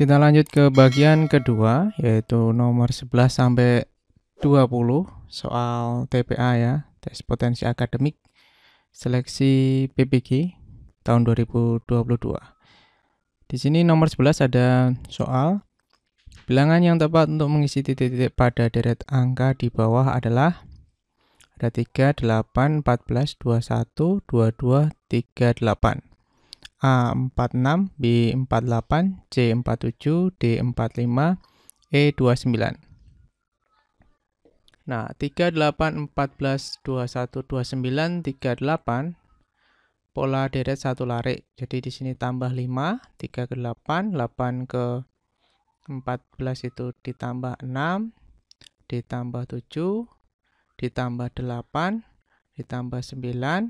Kita lanjut ke bagian kedua, yaitu nomor 11 sampai 20 soal TPA ya, tes potensi akademik seleksi PPG tahun 2022. Di sini nomor 11 ada soal bilangan yang tepat untuk mengisi titik-titik pada deret angka di bawah adalah ada 3, 8, 14, 21, 22, 38. A 46, B 48, C 47, D 45, E 29. Nah, 38, 14, 21, 29, 38 pola deret satu larik. Jadi di sini tambah 5, 3 ke 8, 8 ke 14 itu ditambah 6, ditambah 7, ditambah 8, ditambah 9,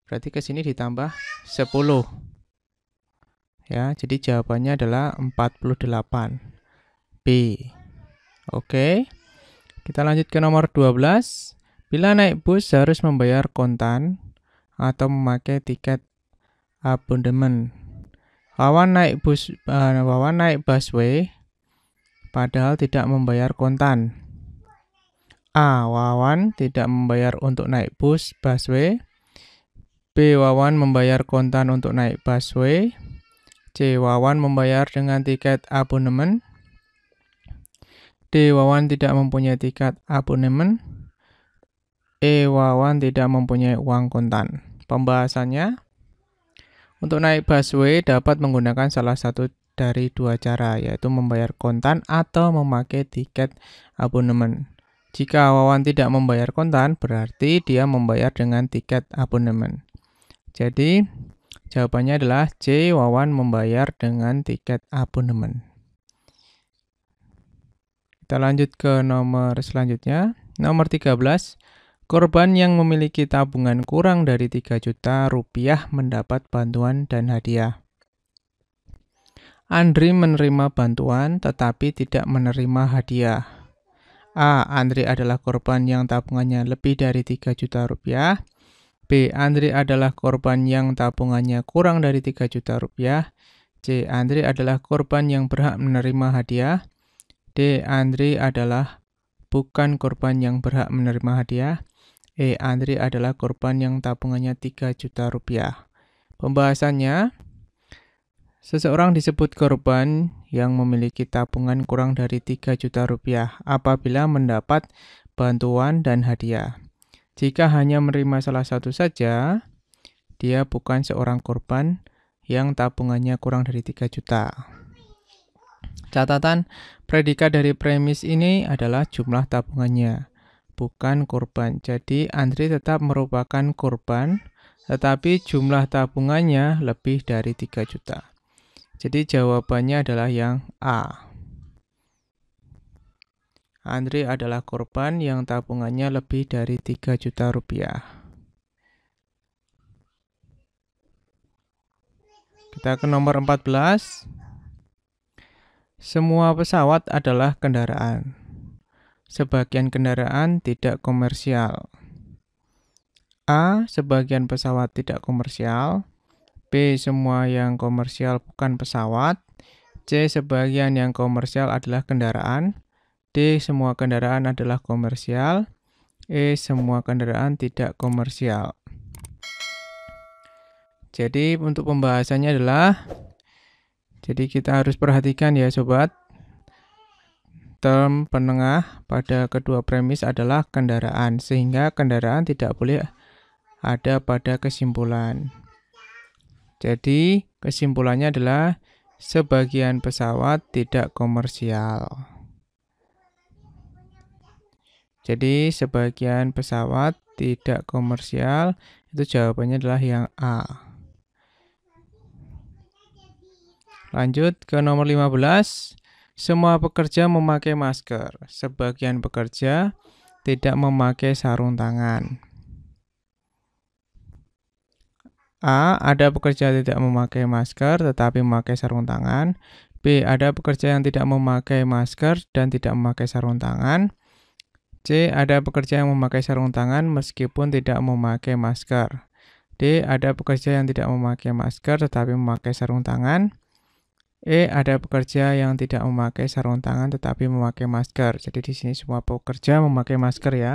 berarti ke sini ditambah 10. Ya, jadi jawabannya adalah 48. B. Oke. Kita lanjut ke nomor 12. Bila naik bus harus membayar kontan atau memakai tiket abonemen. Wawan naik busway padahal tidak membayar kontan. A. Wawan tidak membayar untuk naik busway. B. Wawan membayar kontan untuk naik busway. C. Wawan membayar dengan tiket abonemen. D. Wawan tidak mempunyai tiket abonemen. E. Wawan tidak mempunyai uang kontan. Pembahasannya, untuk naik busway dapat menggunakan salah satu dari dua cara, yaitu membayar kontan atau memakai tiket abonemen. Jika Wawan tidak membayar kontan, berarti dia membayar dengan tiket abonemen. Jadi, jawabannya adalah C. Wawan membayar dengan tiket abonemen. Kita lanjut ke nomor selanjutnya. Nomor 13. Korban yang memiliki tabungan kurang dari 3 juta rupiah mendapat bantuan dan hadiah. Andri menerima bantuan tetapi tidak menerima hadiah. A. Andri adalah korban yang tabungannya lebih dari 3 juta rupiah. B. Andri adalah korban yang tabungannya kurang dari 3 juta rupiah. C. Andri adalah korban yang berhak menerima hadiah. D. Andri adalah bukan korban yang berhak menerima hadiah. E. Andri adalah korban yang tabungannya 3 juta rupiah. Pembahasannya, seseorang disebut korban yang memiliki tabungan kurang dari 3 juta rupiah apabila mendapat bantuan dan hadiah. Jika hanya menerima salah satu saja, dia bukan seorang korban yang tabungannya kurang dari 3 juta. Catatan, predikat dari premis ini adalah jumlah tabungannya, bukan korban. Jadi, Andri tetap merupakan korban, tetapi jumlah tabungannya lebih dari 3 juta. Jadi, jawabannya adalah yang A. Andri adalah korban yang tabungannya lebih dari 3 juta rupiah. Kita ke nomor 14. Semua pesawat adalah kendaraan. Sebagian kendaraan tidak komersial. A. Sebagian pesawat tidak komersial. B. Semua yang komersial bukan pesawat. C. Sebagian yang komersial adalah kendaraan. D. Semua kendaraan adalah komersial. E. Semua kendaraan tidak komersial. Jadi untuk pembahasannya adalah, jadi kita harus perhatikan ya sobat, term penengah pada kedua premis adalah kendaraan, sehingga kendaraan tidak boleh ada pada kesimpulan. Jadi kesimpulannya adalah sebagian pesawat tidak komersial. Jadi sebagian pesawat tidak komersial, itu jawabannya adalah yang A. Lanjut ke nomor 15. Semua pekerja memakai masker. Sebagian pekerja tidak memakai sarung tangan. A. Ada pekerja tidak memakai masker tetapi memakai sarung tangan. B. Ada pekerja yang tidak memakai masker dan tidak memakai sarung tangan. C. Ada pekerja yang memakai sarung tangan meskipun tidak memakai masker. D. Ada pekerja yang tidak memakai masker tetapi memakai sarung tangan. E, ada pekerja yang tidak memakai sarung tangan tetapi memakai masker. Jadi di sini semua pekerja memakai masker ya.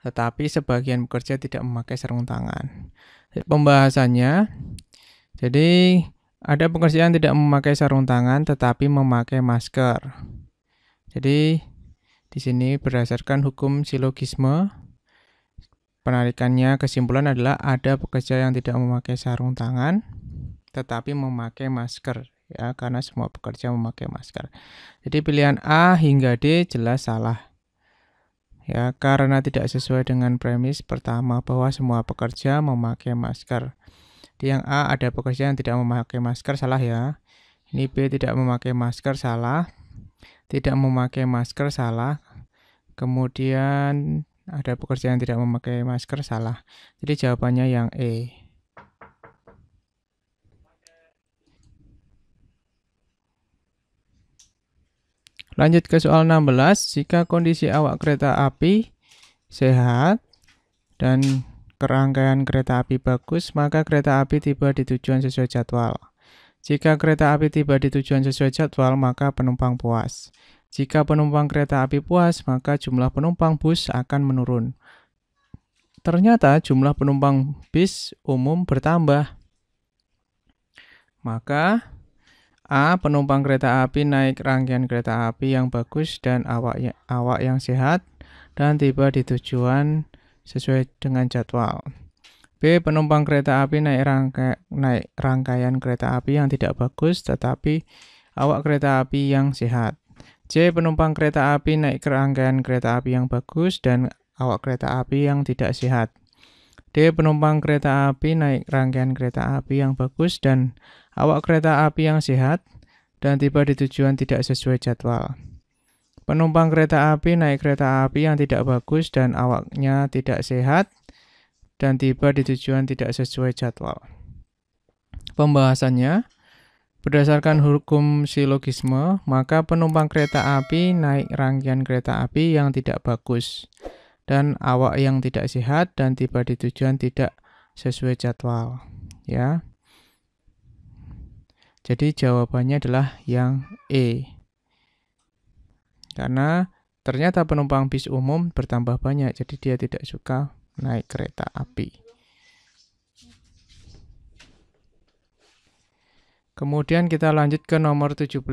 Tetapi sebagian pekerja tidak memakai sarung tangan. Pembahasannya, jadi ada pekerja yang tidak memakai sarung tangan tetapi memakai masker. Jadi di sini berdasarkan hukum silogisme, penarikannya kesimpulan adalah ada pekerja yang tidak memakai sarung tangan tetapi memakai masker ya, karena semua pekerja memakai masker. Jadi pilihan A hingga D jelas salah. Ya, karena tidak sesuai dengan premis pertama bahwa semua pekerja memakai masker. Di yang A ada pekerja yang tidak memakai masker, salah ya. Ini B tidak memakai masker, salah. Tidak memakai masker, salah. Kemudian ada pekerja yang tidak memakai masker, salah. Jadi jawabannya yang E. Lanjut ke soal 16. Jika kondisi awak kereta api sehat dan kerangkaian kereta api bagus, maka kereta api tiba di tujuan sesuai jadwal. Jika kereta api tiba di tujuan sesuai jadwal, maka penumpang puas. Jika penumpang kereta api puas, maka jumlah penumpang bus akan menurun. Ternyata jumlah penumpang bis umum bertambah. Maka A. Penumpang kereta api naik rangkaian kereta api yang bagus dan awak yang sehat dan tiba di tujuan sesuai dengan jadwal. B. Penumpang kereta api naik rangkaian kereta api yang tidak bagus tetapi awak kereta api yang sehat. C. Penumpang kereta api naik rangkaian kereta api yang bagus dan awak kereta api yang tidak sehat. D. Penumpang kereta api naik rangkaian kereta api yang bagus dan awak kereta api yang sehat dan tiba di tujuan tidak sesuai jadwal. Penumpang kereta api naik kereta api yang tidak bagus dan awaknya tidak sehat dan tiba di tujuan tidak sesuai jadwal. Pembahasannya, berdasarkan hukum silogisme, maka penumpang kereta api naik rangkaian kereta api yang tidak bagus dan awak yang tidak sehat dan tiba di tujuan tidak sesuai jadwal. Ya. Jadi jawabannya adalah yang E. Karena ternyata penumpang bis umum bertambah banyak, jadi dia tidak suka naik kereta api. Kemudian kita lanjut ke nomor 17.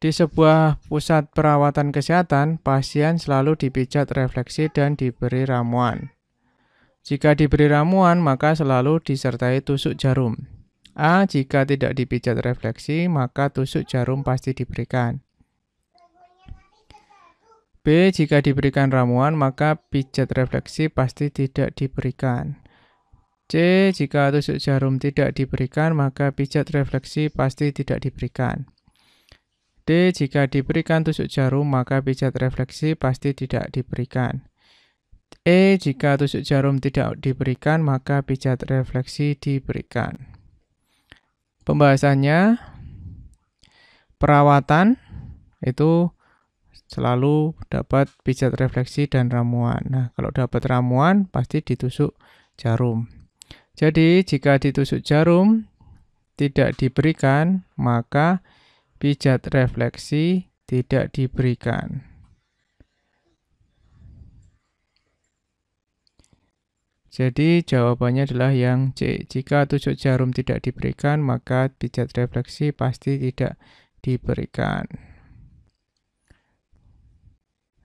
Di sebuah pusat perawatan kesehatan, pasien selalu dipijat refleksi dan diberi ramuan. Jika diberi ramuan, maka selalu disertai tusuk jarum. A. Jika tidak dipijat refleksi, maka tusuk jarum pasti diberikan. B. Jika diberikan ramuan, maka pijat refleksi pasti tidak diberikan. C. Jika tusuk jarum tidak diberikan, maka pijat refleksi pasti tidak diberikan. D. Jika diberikan tusuk jarum, maka pijat refleksi pasti tidak diberikan. E. Jika tusuk jarum tidak diberikan, maka pijat refleksi diberikan. Pembahasannya, perawatan itu selalu dapat pijat refleksi dan ramuan. Nah, kalau dapat ramuan, pasti ditusuk jarum. Jadi, jika ditusuk jarum tidak diberikan, maka pijat refleksi tidak diberikan. Jadi jawabannya adalah yang C. Jika tusuk jarum tidak diberikan, maka pijat refleksi pasti tidak diberikan.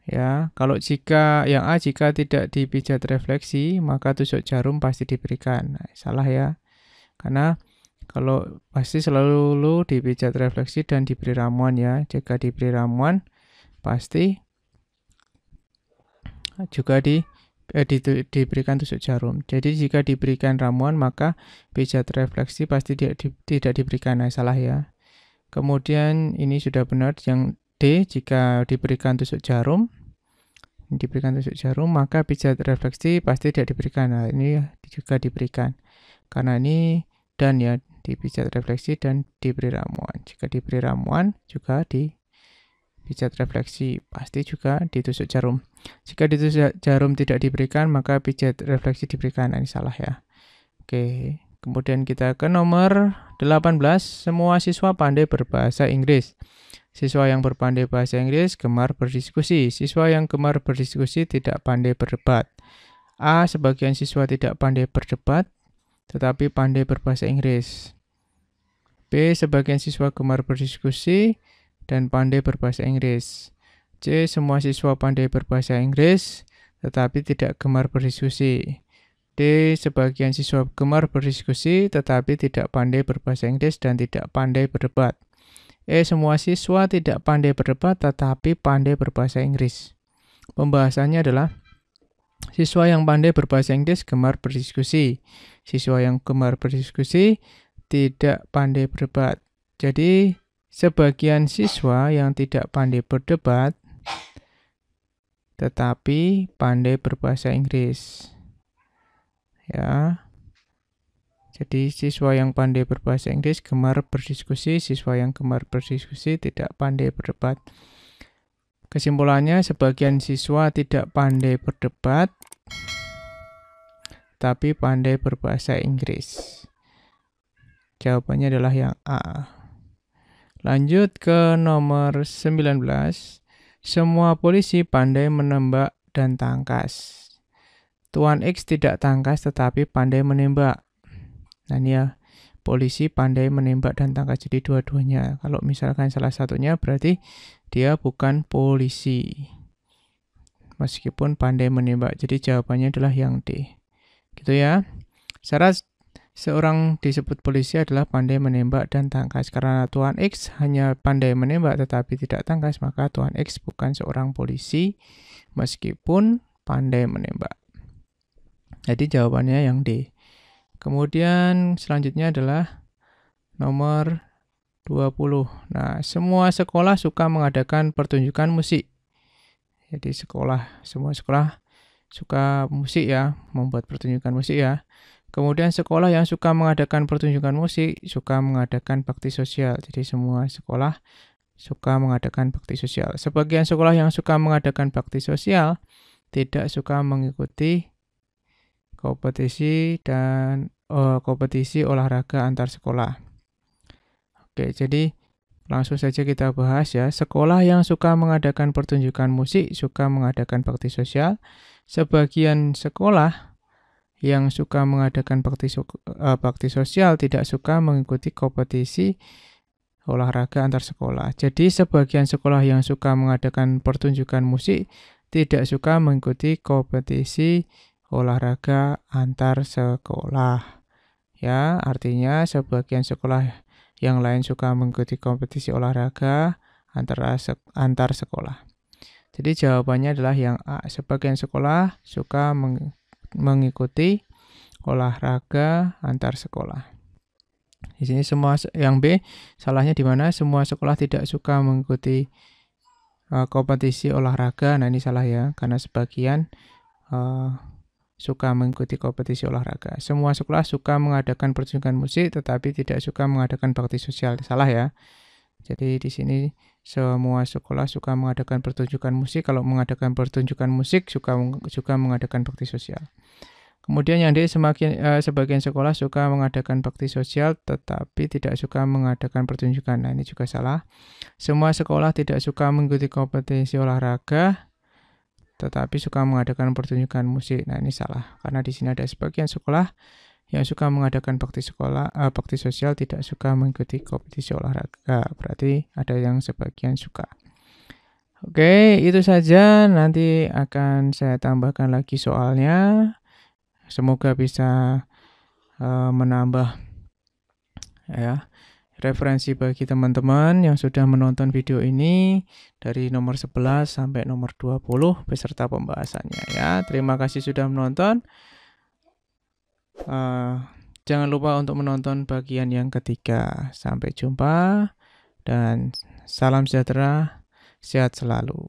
Ya, kalau jika yang A, jika tidak dipijat refleksi, maka tusuk jarum pasti diberikan. Nah, salah ya. Karena kalau pasti selalu dipijat refleksi dan diberi ramuan ya. Jika diberi ramuan, pasti juga diberikan tusuk jarum. Jadi jika diberikan ramuan, maka pijat refleksi pasti tidak diberikan. Nah, salah ya. Kemudian ini sudah benar. Yang D, jika diberikan tusuk jarum, maka pijat refleksi pasti tidak diberikan. Nah, ini juga diberikan. Karena ini dan ya, dipijat refleksi dan diberi ramuan. Jika diberi ramuan, juga dipijat refleksi, pasti juga ditusuk jarum. Jika ditusuk jarum tidak diberikan, maka pijat refleksi diberikan. Nah, ini salah ya. Oke, Kemudian kita ke nomor 18, semua siswa pandai berbahasa Inggris. Siswa yang berpandai bahasa Inggris gemar berdiskusi. Siswa yang gemar berdiskusi tidak pandai berdebat. A. Sebagian siswa tidak pandai berdebat, tetapi pandai berbahasa Inggris. B. Sebagian siswa gemar berdiskusi dan pandai berbahasa Inggris. C. Semua siswa pandai berbahasa Inggris, tetapi tidak gemar berdiskusi. D. Sebagian siswa gemar berdiskusi, tetapi tidak pandai berbahasa Inggris dan tidak pandai berdebat. E. Semua siswa tidak pandai berdebat, tetapi pandai berbahasa Inggris. Pembahasannya adalah siswa yang pandai berbahasa Inggris gemar berdiskusi. Siswa yang gemar berdiskusi tidak pandai berdebat. Jadi, sebagian siswa yang tidak pandai berdebat, tetapi pandai berbahasa Inggris. Ya. Jadi siswa yang pandai berbahasa Inggris gemar berdiskusi, siswa yang gemar berdiskusi tidak pandai berdebat. Kesimpulannya, sebagian siswa tidak pandai berdebat, tapi pandai berbahasa Inggris. Jawabannya adalah yang A. Lanjut ke nomor 19. Semua polisi pandai menembak dan tangkas. Tuan X tidak tangkas tetapi pandai menembak. Nah ini ya, polisi pandai menembak dan tangkas, jadi dua-duanya. Kalau misalkan salah satunya berarti dia bukan polisi, meskipun pandai menembak. Jadi jawabannya adalah yang D. Gitu ya. Syarat seorang disebut polisi adalah pandai menembak dan tangkas. Karena Tuan X hanya pandai menembak tetapi tidak tangkas, maka Tuan X bukan seorang polisi meskipun pandai menembak. Jadi jawabannya yang D. Kemudian selanjutnya adalah nomor 20. Nah, semua sekolah suka mengadakan pertunjukan musik. Jadi semua sekolah suka musik ya, membuat pertunjukan musik ya. Kemudian sekolah yang suka mengadakan pertunjukan musik suka mengadakan bakti sosial. Jadi semua sekolah suka mengadakan bakti sosial. Sebagian sekolah yang suka mengadakan bakti sosial tidak suka mengikuti kompetisi dan kompetisi olahraga antar sekolah. Oke, jadi langsung saja kita bahas ya. Sekolah yang suka mengadakan pertunjukan musik suka mengadakan bakti sosial. Sebagian sekolah yang suka mengadakan bakti sosial tidak suka mengikuti kompetisi olahraga antar sekolah. Jadi sebagian sekolah yang suka mengadakan pertunjukan musik tidak suka mengikuti kompetisi olahraga antar sekolah. Ya, artinya sebagian sekolah yang lain suka mengikuti kompetisi olahraga antar sekolah. Jadi jawabannya adalah yang A. Sebagian sekolah suka mengikuti olahraga antar sekolah. Di sini semua yang B, salahnya di mana? Semua sekolah tidak suka mengikuti kompetisi olahraga. Nah, ini salah ya, karena sebagian suka mengikuti kompetisi olahraga. Semua sekolah suka mengadakan pertunjukan musik tetapi tidak suka mengadakan bakti sosial. Salah ya. Jadi di sini semua sekolah suka mengadakan pertunjukan musik. Kalau mengadakan pertunjukan musik suka mengadakan bakti sosial. Kemudian yang D, sebagian sekolah suka mengadakan bakti sosial tetapi tidak suka mengadakan pertunjukan. Nah, ini juga salah. Semua sekolah tidak suka mengikuti kompetisi olahraga tetapi suka mengadakan pertunjukan musik. Nah, ini salah. Karena di sini ada sebagian sekolah yang suka mengadakan bakti sosial tidak suka mengikuti kompetisi olahraga. Berarti ada yang sebagian suka. Oke, itu saja. Nanti akan saya tambahkan lagi soalnya. Semoga bisa menambah ya referensi bagi teman-teman yang sudah menonton video ini dari nomor 11 sampai nomor 20 beserta pembahasannya ya. Terima kasih sudah menonton. Jangan lupa untuk menonton bagian yang ketiga. Sampai jumpa dan salam sejahtera, sehat selalu.